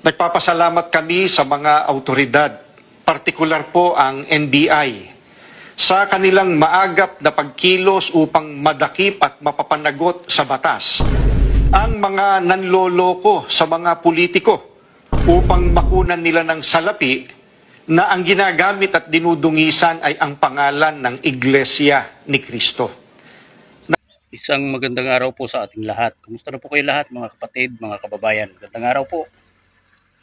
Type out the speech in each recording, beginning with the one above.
Nagpapasalamat kami sa mga autoridad, partikular po ang NBI, sa kanilang maagap na pagkilos upang madakip at mapapanagot sa batas ang mga nanloloko sa mga politiko upang makunan nila ng salapi na ang ginagamit at dinudungisan ay ang pangalan ng Iglesia ni Cristo. Isang magandang araw po sa ating lahat. Kumusta na po kayo lahat, mga kapatid, mga kababayan? Magandang araw po.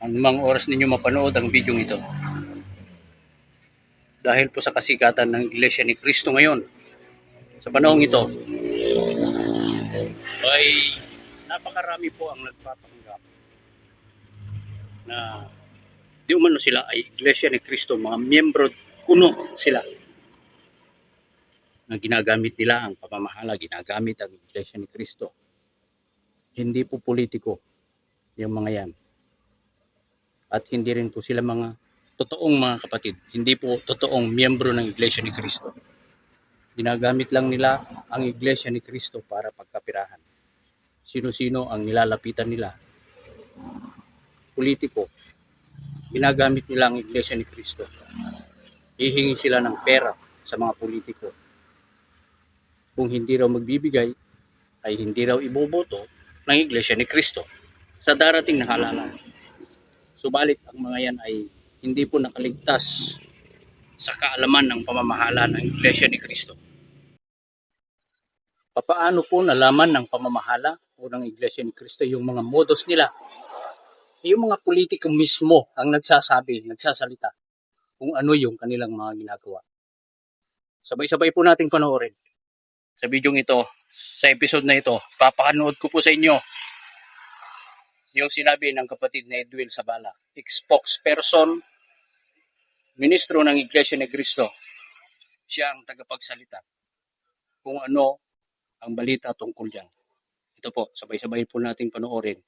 Anumang oras ninyo mapanood ang video ito. Dahil po sa kasikatan ng Iglesia ni Cristo ngayon, sa panahong ito, ay napakarami po ang nagpapanggap na di umano sila ay Iglesia ni Cristo, mga miyembro kuno sila na ginagamit nila ang pamamahala, ginagamit ang Iglesia ni Cristo. Hindi po politiko yung mga yan. At hindi rin po sila mga totoong mga kapatid. Hindi po totoong miyembro ng Iglesia ni Cristo. Ginagamit lang nila ang Iglesia ni Cristo para pagkapirahan. Sino-sino ang nilalapitan nila? Politiko. Ginagamit nila ang Iglesia ni Cristo. Hihingi sila ng pera sa mga politiko. Kung hindi raw magbibigay, ay hindi raw iboboto ng Iglesia ni Cristo sa darating na halalan. Subalit ang mga yan ay hindi po nakaligtas sa kaalaman ng pamamahala ng Iglesia ni Cristo. Papaano po nalaman ng pamamahala o ng Iglesia ni Cristo yung mga modus nila? Yung mga politiko mismo ang nagsasalita kung ano yung kanilang mga ginagawa. Sabay-sabay po nating panoorin. Sa video ito, sa episode na ito, papakanood ko po sa inyo yung sinabi ng kapatid na Edwil Sabala, spokesperson, ministro ng Iglesia ni Cristo. Siya ang tagapagsalita kung ano ang balita tungkol dyan. Ito po, sabay-sabay po nating panoorin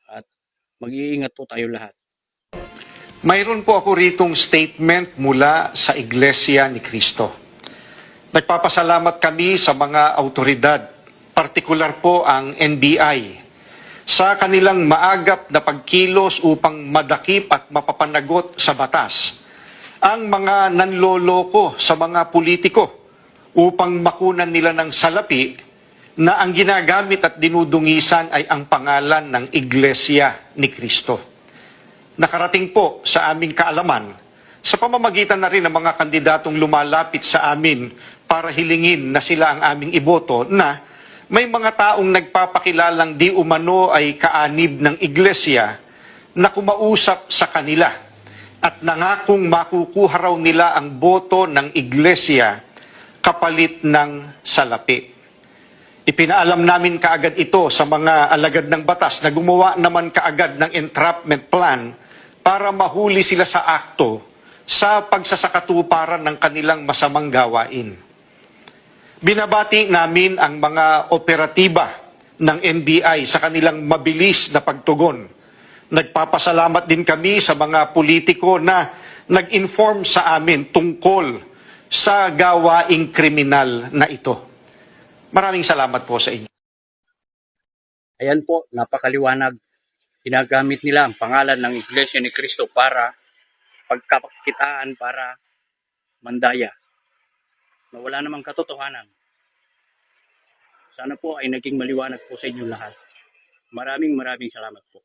at mag-iingat po tayo lahat. Mayroon po ako ritong statement mula sa Iglesia ni Cristo. Nagpapasalamat kami sa mga autoridad, partikular po ang NBI, sa kanilang maagap na pagkilos upang madakip at mapapanagot sa batas ang mga nanloloko sa mga politiko upang makunan nila ng salapi na ang ginagamit at dinudungisan ay ang pangalan ng Iglesia ni Cristo. Nakarating po sa aming kaalaman sa pamamagitan na rin ng mga kandidatong lumalapit sa amin para hilingin na sila ang aming iboto na may mga taong nagpapakilalang di umano ay kaanib ng iglesia na kumausap sa kanila at nangakong makukuha raw nila ang boto ng iglesia kapalit ng salapi. Ipinaalam namin kaagad ito sa mga alagad ng batas na gumawa naman kaagad ng entrapment plan para mahuli sila sa akto sa pagsasakatuparan ng kanilang masamang gawain. Binabati namin ang mga operatiba ng NBI sa kanilang mabilis na pagtugon. Nagpapasalamat din kami sa mga politiko na nag-inform sa amin tungkol sa gawaing kriminal na ito. Maraming salamat po sa inyo. Ayan po, napakaliwanag. Ginagamit nila ang pangalan ng Iglesia ni Cristo para pagkakitaan, para mandaya na wala namang katotohanan. Sana po ay naging maliwanag po sa inyo lahat. Maraming salamat po.